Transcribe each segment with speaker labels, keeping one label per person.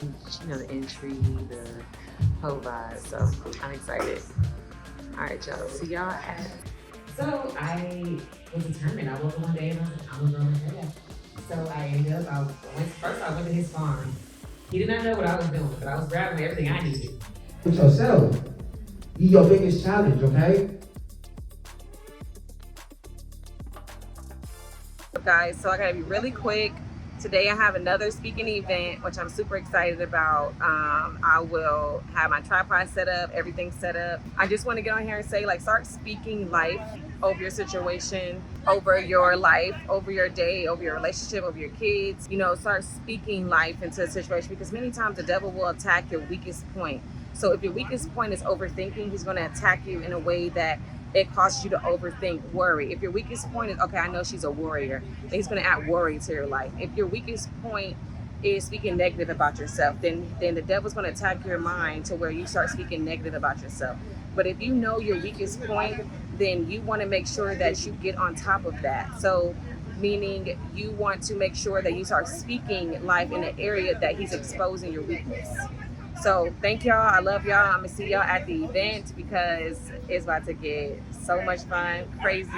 Speaker 1: The entry, the whole vibe. So I'm excited. All right, y'all. See y'all at. So I was determined. I woke up one day and I was like, I'm gonna grow my hair out. So I ended up, first I went to his farm. He did not know what I was doing, but I was grabbing everything I needed.
Speaker 2: With yourself. Be your biggest challenge, okay?
Speaker 1: Guys, so I gotta be really quick. Today I have another speaking event, which I'm super excited about. I will have my tripod set up, everything set up. I just want to get on here and say, like, start speaking life over your situation, over your life, over your day, over your relationship, over your kids. Start speaking life into a situation, because many times the devil will attack your weakest point. So if your weakest point is overthinking, he's going to attack you in a way that it causes you to overthink, worry. If your weakest point is, okay, I know she's a warrior, then he's going to add worry to your life. If your weakest point is speaking negative about yourself, then the devil's going to attack your mind to where you start speaking negative about yourself. But if you know your weakest point, then you want to make sure that you get on top of that. So meaning you want to make sure that you start speaking life in an area that he's exposing your weakness. So thank y'all. I love y'all. I'm gonna see y'all at the event because it's about to get so much fun, crazy.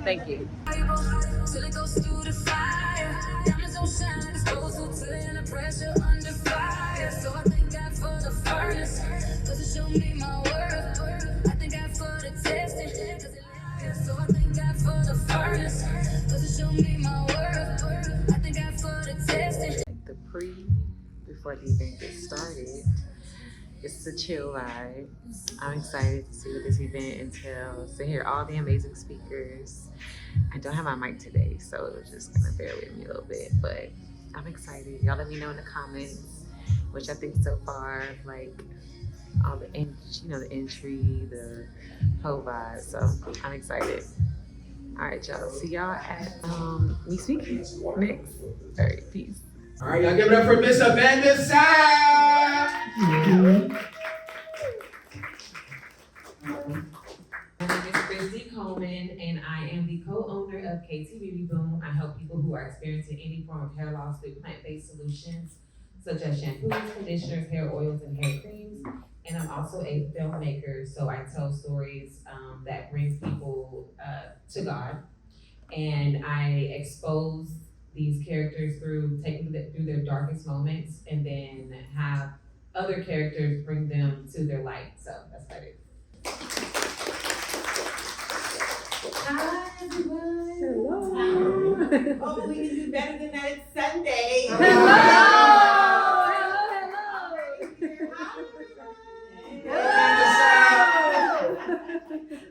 Speaker 1: Thank you. The before the event gets started. It's a chill vibe. I'm excited to see what this event entails, to hear all the amazing speakers. I don't have my mic today, so it was just gonna bear with me a little bit, but I'm excited. Y'all let me know in the comments which I think so far, like all the the entry, the whole vibe. So I'm excited. All right, y'all. See y'all at me speaking next. All right, peace.
Speaker 2: All right, y'all give it up for Miss Amanda Sapp.
Speaker 1: My name is Kristie Coleman, and I am the co-owner of KT Beauty Boom. I help people who are experiencing any form of hair loss with plant-based solutions, such as shampoos, conditioners, hair oils, and hair creams. And I'm also a filmmaker, so I tell stories that brings people to God. And I expose these characters through taking them through their darkest moments, and then have other characters bring them to their light. So that's what I do.
Speaker 3: Hi, everyone.
Speaker 1: Hello.
Speaker 3: Hopefully we can do better than that. It's Sunday.
Speaker 1: Hello.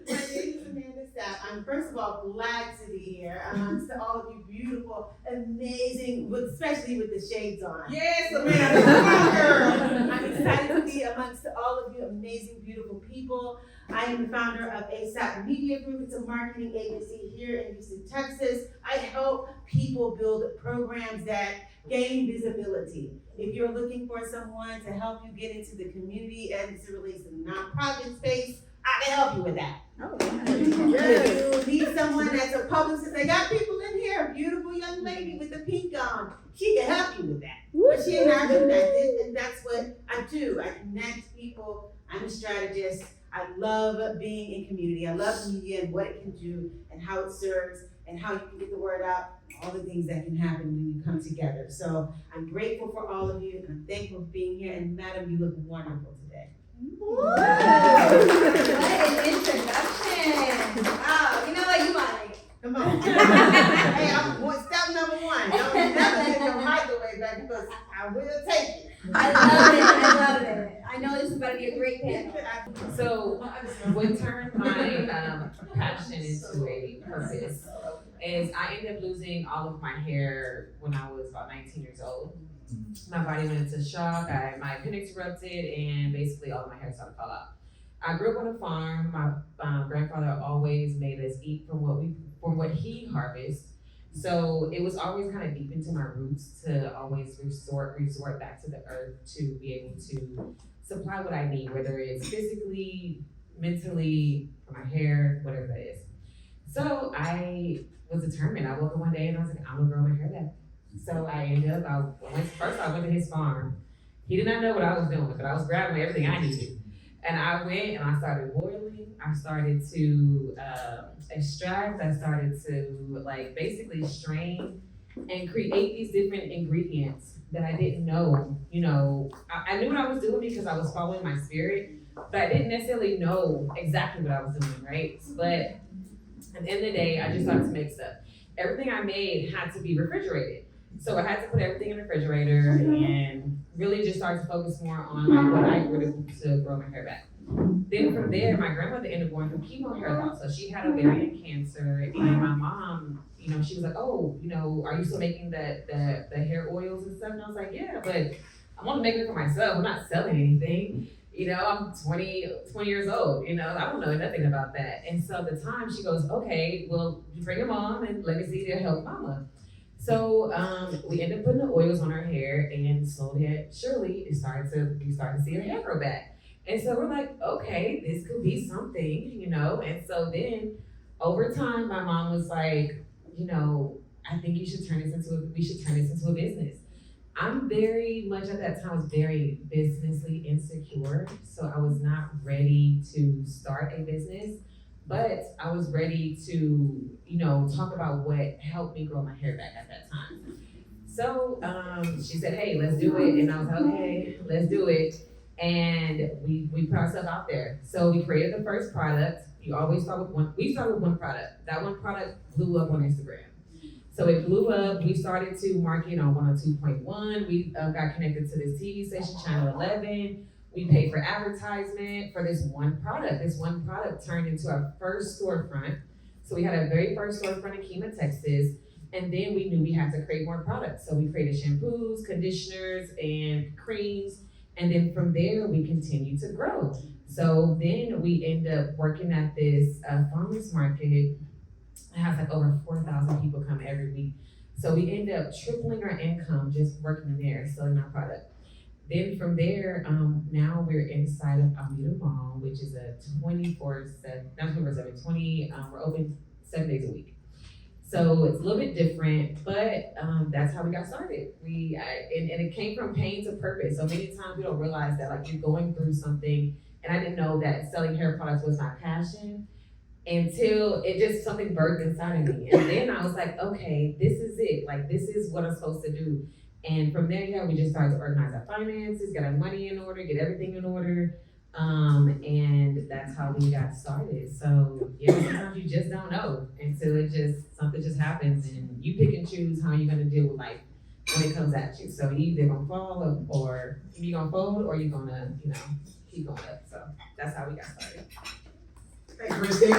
Speaker 3: My name is Amanda Sapp. I'm first of all glad to be here amongst all of you beautiful, amazing, especially with the shades on.
Speaker 1: Yes,
Speaker 3: Amanda, come on, girl. I'm excited to be amongst all of you amazing, beautiful people. I am the founder of ASAP Media Group. It's a marketing agency here in Houston, Texas. I help people build programs that gain visibility. If you're looking for someone to help you get into the community and to release the nonprofit space, I can help you with that.
Speaker 1: Oh,
Speaker 3: You need someone that's a publicist. They got people in here, a beautiful young lady with the pink on. She can help you with that. But she and I connected, and that's what I do. I connect people. I'm a strategist. I love being in community. I love media and what it can do and how it serves and how you can get the word out, all the things that can happen when you come together. So I'm grateful for all of you, and I'm thankful for being here. And madam, you look wonderful today.
Speaker 4: What an introduction. Wow, you know what, you like.
Speaker 3: Come on. Hey, step number one. Don't never get your microwave back because I will take it.
Speaker 4: I love it. I know this is going to be a great panel.
Speaker 1: So what turned my passion into a purpose is I ended up losing all of my hair when I was about 19 years old. My body went into shock. My appendix erupted, and basically all of my hair started to fall out. I grew up on a farm. My grandfather always made us eat from what he harvests. So it was always kind of deep into my roots to always resort back to the earth to be able to supply what I need, whether it's physically, mentally, for my hair, whatever that is. So I was determined. I woke up one day and I was like, I'm gonna grow my hair back. So I ended up, I went to his farm.
Speaker 5: He did not know what I was doing, but I was grabbing everything I needed. And I went and I started boiling. I started to extract. I started to like basically strain and create these different ingredients that I didn't know. You know, I knew what I was doing because I was following my spirit, but I didn't necessarily know exactly what I was doing, right? But at the end of the day, I just started to make stuff. Everything I made had to be refrigerated. So I had to put everything in the refrigerator and really just start to focus more on like what I would to grow my hair back. Then from there, my grandmother ended up going through chemo hair loss. So she had ovarian cancer, and my mom, you know, she was like, oh, you know, are you still making the hair oils and stuff? And I was like, yeah, but I'm only making it for myself. I'm not selling anything. You know, I'm 20 years old, you know, I don't know nothing about that. And so at the time she goes, okay, well, you bring your mom and let me see if it'll help mama. So we ended up putting the oils on her hair, and slowly yet surely we started to see her hair grow back. And so we're like, okay, this could be something, you know? And so then over time, my mom was like, you know, I think we should turn this into a business. I'm very much at that time was very businessly insecure, so I was not ready to start a business, but I was ready to, you know, talk about what helped me grow my hair back at that time. So she said, hey, let's do it, and I was like, okay, let's do it, and we put ourselves out there. So we created the first product. You always start with one. We started with one product. That one product blew up on Instagram. So it blew up. We started to market on 102.1. We got connected to this TV station, Channel 11. We paid for advertisement for this one product. This one product turned into our first storefront. So we had our very first storefront in Kima, Texas. And then we knew we had to create more products. So we created shampoos, conditioners, and creams. And then from there, we continued to grow. So then we end up working at this farmer's market. It has like over 4,000 people come every week. So we end up tripling our income just working there, selling our product. Then from there, now we're inside of Almeida Mall, which is a 24/7, not 24/7, we're open 7 days a week. So it's a little bit different, but that's how we got started. And it came from pain to purpose. So many times we don't realize that like you're going through something, and I didn't know that selling hair products was my passion until it just something birthed inside of me. And then I was like, okay, this is it. Like, this is what I'm supposed to do. And from there, yeah, we just started to organize our finances, get our money in order, get everything in order. And that's how we got started. So yeah, sometimes you just don't know until something just happens, and you pick and choose how you're gonna deal with life when it comes at you. So you either gonna fall or you're gonna fold, or you're gonna, you know, keep going up. So that's how we got started.
Speaker 2: Thanks, Kristie.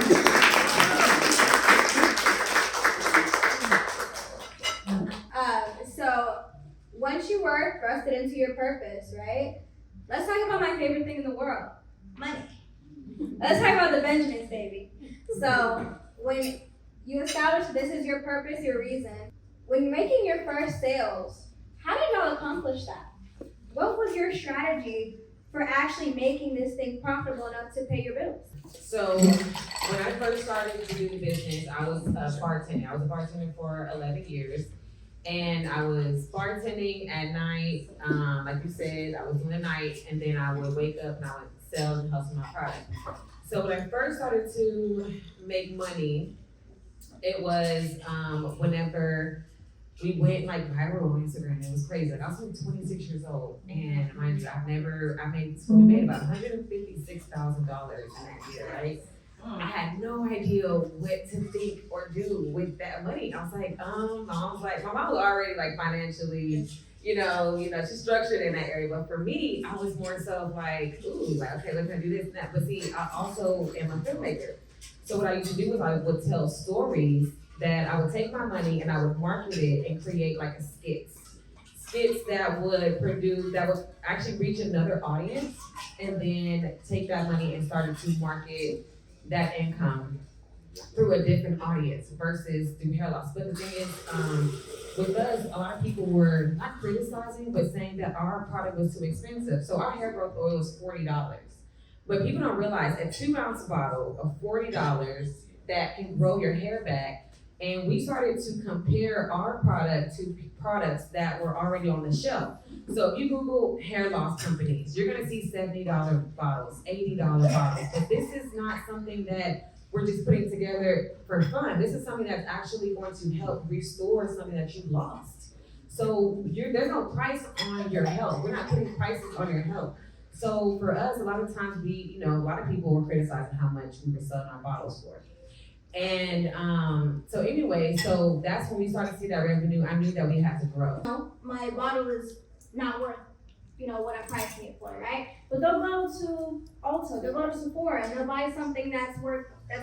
Speaker 4: So once you were thrusted into your purpose, right? Let's talk about my favorite thing in the world, money. Let's talk about the Benjamins, baby. So when you establish this is your purpose, your reason, when you're making your first sales, how did y'all accomplish that? What was your strategy for actually making this thing profitable enough to pay your bills?
Speaker 5: So when I first started to do the business, I was a bartender. I was a bartender for 11 years. And I was bartending at night, like you said, I was doing the night, and then I would wake up and I would sell and hustle my product. So when I first started to make money, it was whenever we went like viral on Instagram. It was crazy. Like I was like 26 years old, and mind you, we made about $156,000 in that year, right? I had no idea what to think or do with that money. I was like, my mom was already like financially, you know, she's structured in that area. But for me, I was more so like, okay, let's do this and that. But see, I also am a filmmaker. So what I used to do was I would tell stories that I would take my money and I would market it and create like a skits that would actually reach another audience, and then take that money and started to market that income through a different audience versus through hair loss. But the thing is, with us, a lot of people were not criticizing, but saying that our product was too expensive. So our hair growth oil is $40. But people don't realize a 2-ounce bottle of $40 that can grow your hair back And we started to compare our product to products that were already on the shelf. So if you Google hair loss companies, you're gonna see $70 bottles, $80 bottles. But this is not something that we're just putting together for fun. This is something that's actually going to help restore something that you lost. So there's no price on your health. We're not putting prices on your health. So for us, a lot of times a lot of people were criticizing how much we were selling our bottles for. And so that's when we started to see that revenue. I knew that we had to grow.
Speaker 4: My bottle is not worth, what I'm pricing it for, right? But they'll go to Ulta, they'll go to Sephora, and they'll buy something that's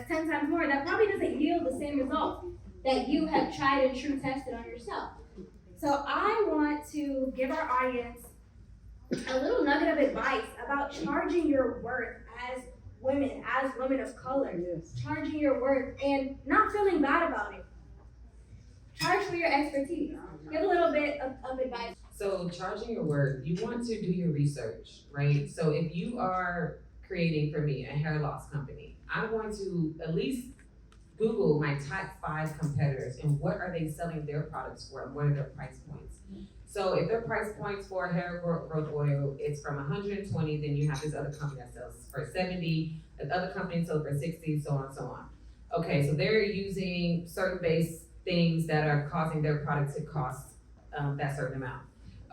Speaker 4: 10 times more. That probably doesn't yield the same results that you have tried and true tested on yourself. So I want to give our audience a little nugget of advice about charging your worth as women of color, charging your worth and not feeling bad about it. Charge for your expertise. Give a little bit of advice.
Speaker 5: So charging your worth, you want to do your research, right? So if you are creating, for me, a hair loss company, I'm going to at least Google my top 5 competitors and what are they selling their products for and what are their price points. So if their price points for hair growth oil, it's from 120, then you have this other company that sells for 70, the other company sells for 60, so on and so on. Okay, so they're using certain base things that are causing their product to cost that certain amount.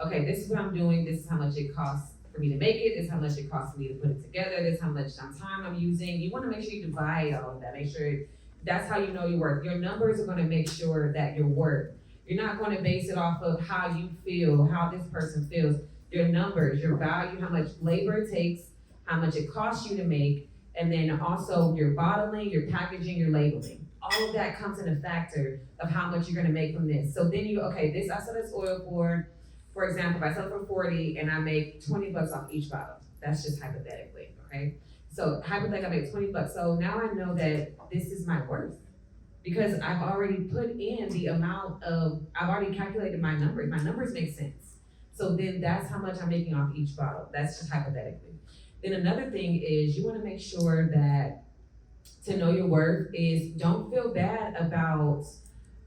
Speaker 5: Okay, this is what I'm doing, this is how much it costs for me to make it, this is how much it costs for me to put it together, this is how much time I'm using. You wanna make sure you divide all of that, make sure that's how you know your worth. Your numbers are gonna make sure that your worth. You're not gonna base it off of how you feel, how this person feels. Your numbers, your value, how much labor it takes, how much it costs you to make, and then also your bottling, your packaging, your labeling. All of that comes in a factor of how much you're gonna make from this. So then I sell this oil for example, if I sell it for 40 and I make $20 off each bottle, that's just hypothetically, okay? So hypothetically, I make $20. So now I know that this is my worth because I've already put in the amount I've already calculated my numbers. My numbers make sense. So then that's how much I'm making off each bottle. That's just hypothetically. Then another thing is you wanna make sure that to know your worth is don't feel bad about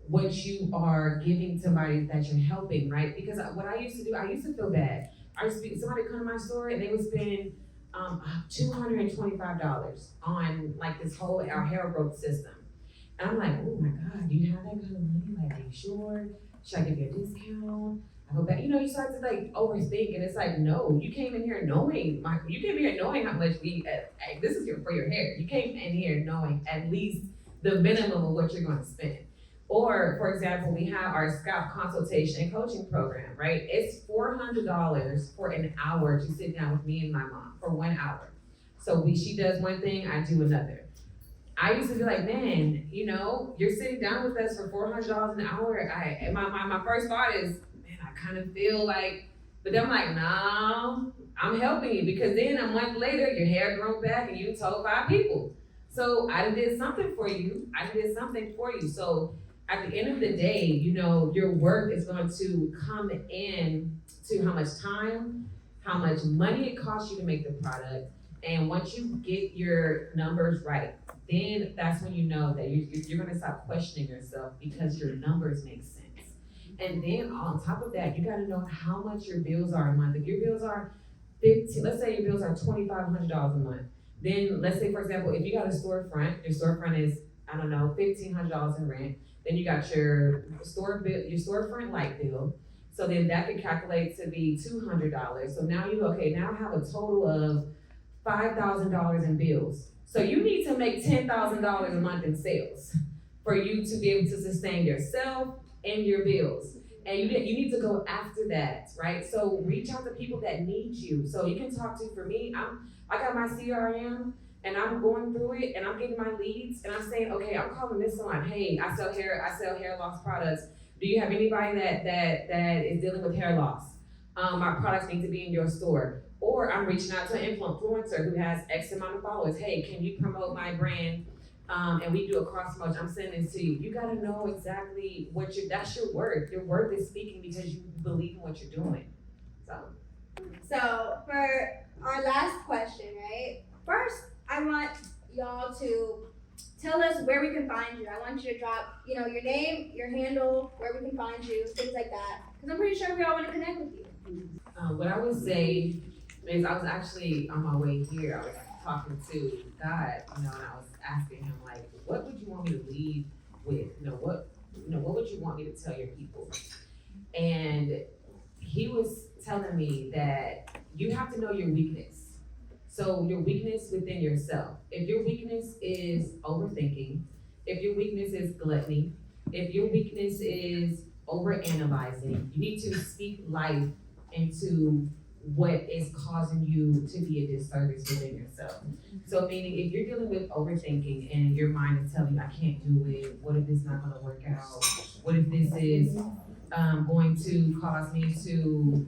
Speaker 5: what you are giving to somebody that you're helping, right? Because what I used to do, I used to feel bad. Somebody come to my store and they would spend $225 on like our hair growth system. And I'm like, oh my God, do you have that kind of money? Like, are you sure? Should I give you a discount? I go back, you start to like overthink and it's like, no, you came in here knowing how much this is for your hair. You came in here knowing at least the minimum of what you're gonna spend. Or, for example, we have our scalp consultation and coaching program, right? It's $400 for an hour to sit down with me and my mom for 1 hour. So she does one thing, I do another. I used to be like, man, you're sitting down with us for $400 an hour. My first thought is, man, I kind of feel like, but then I'm like, no, I'm helping you because then a month later, your hair grown back and you told 5 people. So I did something for you. So at the end of the day, your worth is going to come in to how much time, how much money it costs you to make the product. And once you get your numbers right, then that's when you know that you're going to stop questioning yourself because your numbers make sense. And then on top of that, you got to know how much your bills are a month. If your bills are let's say your bills are $2,500 a month. Then let's say, for example, if you got a storefront, your storefront is, $1,500 in rent. Then you got your storefront light bill. So then that could calculate to be $200. So now now I have a total of $5,000 in bills. So you need to make $10,000 a month in sales for you to be able to sustain yourself and your bills. And you need to go after that, right? So reach out to people that need you. So you can talk to, for me, I got my CRM and I'm going through it and I'm getting my leads and I'm saying, okay, I'm calling this one. Hey, I sell hair loss products. Do you have anybody that is dealing with hair loss? My products need to be in your store. Or I'm reaching out to an influencer who has X amount of followers. Hey, can you promote my brand? And we do a cross promotion. I'm sending this to you. You gotta know exactly that's your worth. Your worth is speaking because you believe in what you're doing.
Speaker 4: So for our last question, right? First, I want y'all to tell us where we can find you. I want you to drop, your name, your handle, where we can find you, things like that. Because I'm pretty sure we all want to connect with you.
Speaker 5: What I would say is I was actually on my way here. I was talking to God, and I was asking him like, what would you want me to lead with? What would you want me to tell your people? And he was telling me that you have to know your weakness. So your weakness within yourself. If your weakness is overthinking, if your weakness is gluttony, if your weakness is overanalyzing, you need to speak life into what is causing you to be a disservice within yourself. So meaning if you're dealing with overthinking and your mind is telling you, I can't do it, what if this is not gonna work out? What if this is going to cause me to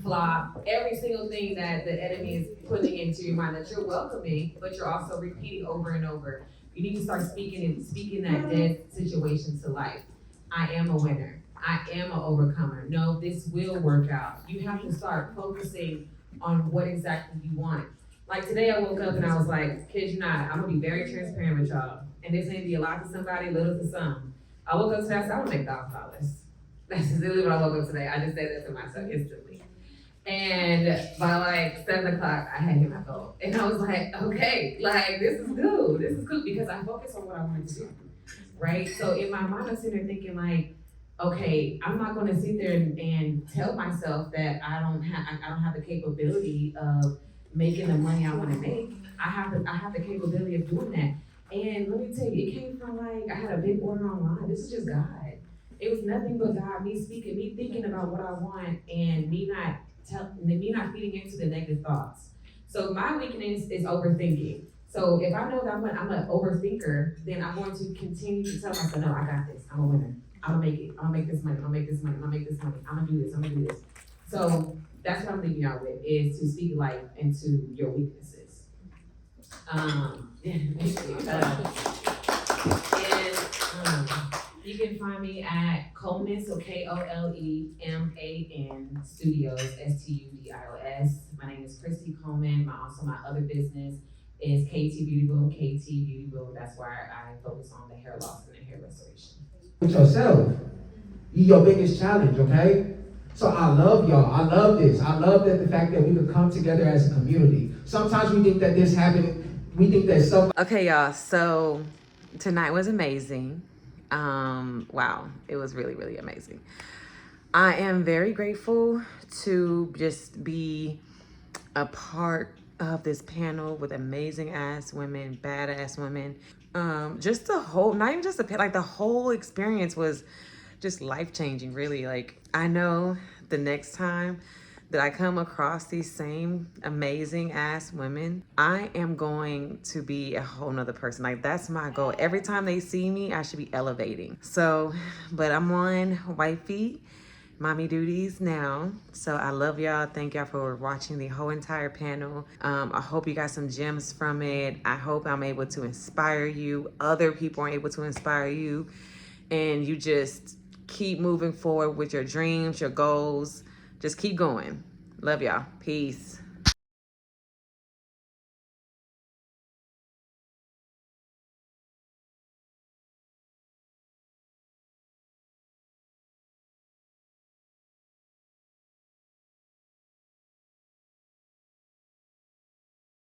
Speaker 5: flop? Every single thing that the enemy is putting into your mind that you're welcoming, but you're also repeating over and over. You need to start speaking that dead situation to life. I am a winner. I am an overcomer. No, this will work out. You have to start focusing on what exactly you want. Like today I woke up and I was like, kid you not, I'm gonna be very transparent with y'all. And this may be a lot to somebody, little to some. I woke up today, I said, I wanna make $1,000. That's just literally what I woke up today. I just said that to myself instantly. And by like 7 o'clock, I had hit my goal. And I was like, okay, like this is good. This is good because I focused on what I wanted to do, right? So in my mind, I'm sitting there thinking like, okay, I'm not gonna sit there and tell myself that I don't have the capability of making the money I wanna make. I have the capability of doing that. And let me tell you, it came from like, I had a big order online. This is just God. It was nothing but God, me speaking, me thinking about what I want, and me not feeding into the negative thoughts. So my weakness is overthinking. So if I know that I'm an overthinker, then I'm going to continue to tell myself, no, I got this. I'm a winner. I'm gonna make it. I'm gonna make this money. I'm gonna make this money. I'm gonna make this money. I'm gonna do this. I'm gonna do this. So that's what I'm leaving y'all with, is to speak life into your weaknesses. You can find me at Coleman, so Koleman Studios, Studios. My name is Kristie Coleman. My other business is KT Beauty Boom, KT Beauty Boom. That's where I focus on the hair loss and the hair restoration.
Speaker 2: With yourself. You your biggest challenge, okay? So I love y'all. I love this. I love that the fact that we could come together as a community. Sometimes we think that this happened, we think that stuff.
Speaker 1: Okay, y'all, so tonight was amazing. Wow, it was really, really amazing. I am very grateful to just be a part of this panel with amazing ass women, badass women. Just the whole, not even just the whole experience was just life-changing, really. Like, I know the next time that I come across these same amazing ass women, I am going to be a whole nother person. Like, that's my goal. Every time they see me, I should be elevating. So, but I'm on wifey mommy duties now. So I love y'all. Thank y'all for watching the whole entire panel. I hope you got some gems from it. I hope I'm able to inspire you. Other people are able to inspire you. And you just keep moving forward with your dreams, your goals. Just keep going. Love y'all. Peace.